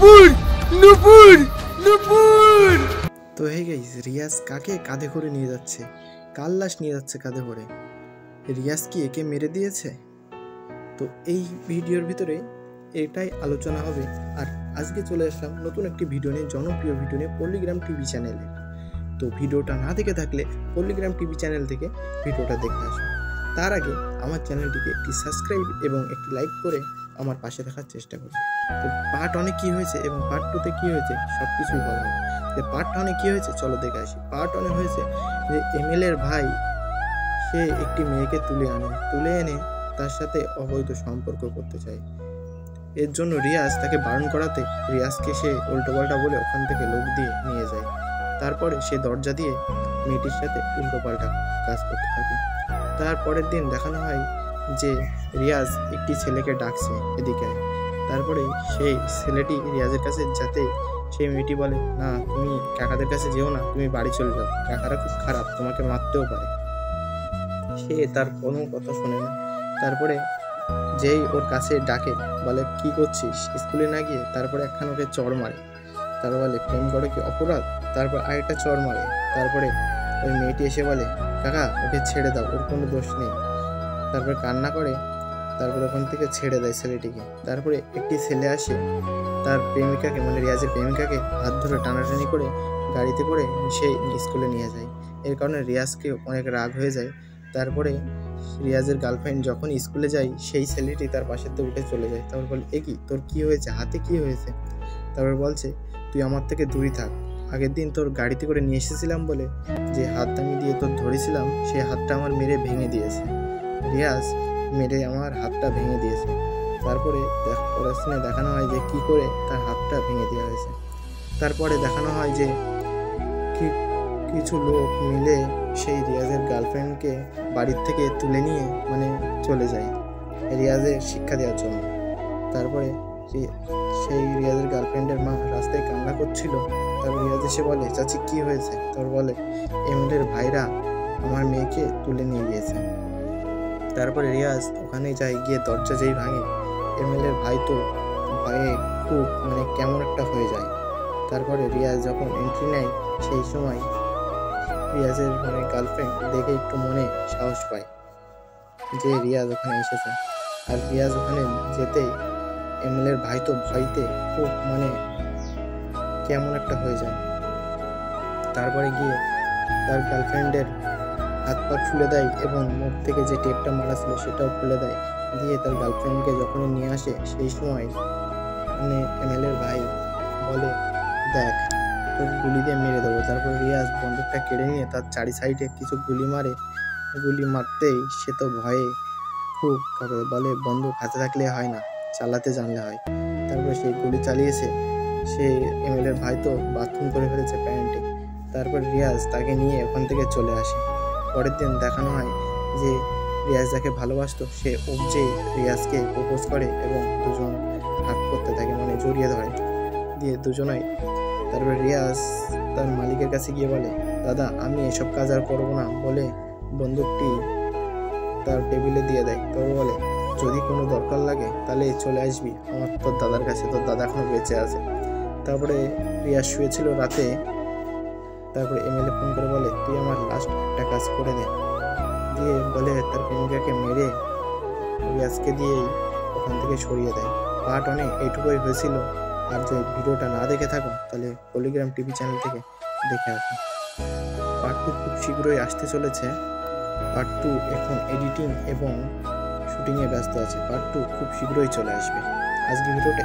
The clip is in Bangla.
নুপুর নুপুর নুপুর। তো হে গাইস, রিয়াজ কাকে কাঁধে করে নিয়ে যাচ্ছে? কার লাশ নিয়ে যাচ্ছে কাঁধে করে? রিয়াজ কি একে মেরে দিয়েছে? তো এই ভিডিওর ভিতরে এটাই আলোচনা হবে। আর আজকে চলে আসলাম নতুন একটি ভিডিও নিয়ে, জনপ্রিয় ভিডিও নিয়ে, পল্লিগ্রাম টিভি চ্যানেলে। তো ভিডিওটা না দেখে থাকলে পল্লিগ্রাম টিভি চ্যানেল থেকে ভিডিওটা দেখে আসুন। তার আগে আমার চ্যানেলটিকে একটি সাবস্ক্রাইব এবং একটি লাইক করে আমার পাশে থাকার চেষ্টা করবে। তো পার্ট 1 কী হয়েছে এবং পার্ট 2তে কী হয়েছে সব কিছুই বলা হবে। পার্ট 1 কী হয়েছে চলো দেখে আসি। পার্ট 1 হয়েছে যে এমএলএর ভাই সে একটি মেয়েকে তুলে এনে তার সাথে অবৈধ সম্পর্ক করতে চায়। এর জন্য রিয়াজ তাকে বারণ করাতে রিয়াজকে সে উল্টোপাল্টা বলে ওখান থেকে লোক দিয়ে নিয়ে যায়। তারপরে সে দরজা দিয়ে মেয়েটির সাথে উল্টোপাল্টা কাজ করতে থাকে। তারপরের দিন দেখানো হয় যে রিয়াজ একটি ছেলেকে ডাকছে এদিকে। তারপরে সেই ছেলেটি রিয়াজের কাছে যাতে সেই মেয়েটি বলে, না তুমি কাকাদের কাছে যেও না, তুমি বাড়ি চলে যাও, কাকারা খুব খারাপ, তোমাকে মারতেও পারে। সে তার কোনো কথা শোনে না। তারপরে যেই ওর কাছে ডাকে, বলে কি করছিস স্কুলে না গিয়ে, তারপরে একখান ওকে চড় মারে। তারপর বলে প্রেম করে কি অপরাধ, তারপর আরেকটা চড় মারে। তারপরে ওই মেয়েটি এসে বলে, কাকা ওকে ছেড়ে দাও, ওর কোনো দোষ নেই। তারপরে কান্না করে, তারপর ওখান থেকে ছেড়ে দেয় ছেলেটিকে। তারপরে একটি ছেলে আসে তার প্রেমিকাকে, মানে রিয়াজের প্রেমিকাকে হাত ধরে টানাটানি করে গাড়িতে করে সেই স্কুলে নিয়ে যায়। এর কারণে রিয়াজকে অনেক রাগ হয়ে যায়। তারপরে রিয়াজের গার্লফ্রেন্ড যখন স্কুলে যায়, সেই ছেলেটি তার পাশেতে উঠে চলে যায়। তারপর বলে, এ কি তোর কি হয়েছে, হাতে কি হয়েছে? তারপর বলছে, তুই আমার থেকে দূরে থাক, আগের দিন তোর গাড়িতে করে নিয়ে এসেছিলাম বলে যে হাত আমি দিয়ে তোর ধরেছিলাম, সেই হাতটা আমার মেরে ভেঙে দিয়েছে। রিয়াজ মেরে আমার হাতটা ভেঙে দিয়েছে। তারপরে পড়াশোনা দেখানো হয় যে কি করে তার হাতটা ভেঙে দেওয়া হয়েছে। তারপরে দেখানো হয় যে কিছু লোক মিলে সেই রিয়াজের গার্লফ্রেন্ডকে বাড়ির থেকে তুলে নিয়ে চলে যায় রিয়াজের শিক্ষা দেওয়ার জন্য। তারপরে সেই রিয়াজের গার্লফ্রেন্ডের মা রাস্তায় কান্না করছিল। তারপর রিয়াজ এসে বলে, চাচি কি হয়েছে? তারপর বলে, এমএলএর ভাইরা আমার মেয়েকে তুলে নিয়ে গিয়েছে। তারপরে রিয়াজ ওখানে যায়, গিয়ে দরজা যেই ভাঙে, এমএলএর ভাই তো ভয়ে খুব কেমন একটা হয়ে যায়। তারপরে রিয়াজ যখন এন্ট্রি নেয়, সেই সময় রিয়াজের গার্লফ্রেন্ড দেখে একটু মনে সাহস পায় যে রিয়াজ ওখানে এসেছে। আর রিয়াজ ওখানে যেতেই এমএলএর ভাই তো ভয়তে খুব কেমন একটা হয়ে যায়। তারপরে গিয়ে তার গার্লফ্রেন্ডের হাত পা খুলে দেয় এবং মুখ থেকে যে টেপটা মারা ছিল সেটাও খুলে দেয়। দিয়ে তার গার্লফ্রেন্ডকে যখন নিয়ে আসে, সেই সময় এমএলএর ভাই বলে, দেখ তোর গুলি দিয়ে মেরে দেবো। তারপর রিয়াজ বন্দুকটা কেড়ে নিয়ে তার চারি সাইডে কিছু গুলি মারে। গুলি মারতেই সে তো ভয়ে খুব বলে, বন্দুক হাতে থাকলে হয় না, চালাতে জানলে হয়। তারপর সেই গুলি চালিয়েছে। সে এমএলএর ভাই তো বাথরুম করে ফেলেছে প্যান্টে। তারপর রিয়াজ তাকে নিয়ে ওখান থেকে চলে আসে। পরের দিন দেখানো হয় যে রিয়াজ যাকে ভালোবাসতো সে যে রিয়াজকে প্রপোজ করে এবং দুজন হাত করতে থাকে, জড়িয়ে ধরে দিয়ে দুজনাই। তারপর রিয়াজ তার মালিকের কাছে গিয়ে বলে, দাদা আমি এসব কাজ আর করবো না বলে বন্দুকটি তার টেবিলে দিয়ে দেয়। তবে বলে, যদি কোনো দরকার লাগে তাহলে চলে আসবি আমার তোর দাদার কাছে, তোর দাদা এখনো বেঁচে আছে। তারপরে রিয়াজ শুয়েছিল রাতে। তারপরে এমএলএ ফোন করে বলে, তুই আমার লাস্ট একটা কাজ করে দে। দিয়ে বলে তার প্রেমিকাকে মেরে রিয়াজকে দিয়েই ওখান থেকে সরিয়ে দেয়। পার্ট 1 এইটুকুই হয়েছিল। আর যদি ভিডিওটা না দেখে থাকো তাহলে পল্লিগ্রাম টিভি চ্যানেল থেকে দেখে আসো। পার্ট 2 খুব শীঘ্রই আসতে চলেছে। পার্ট 2 এখন এডিটিং এবং শুটিংয়ে ব্যস্ত আছে। পার্ট 2 খুব শীঘ্রই চলে আসবে। আজকে ভিডিওটা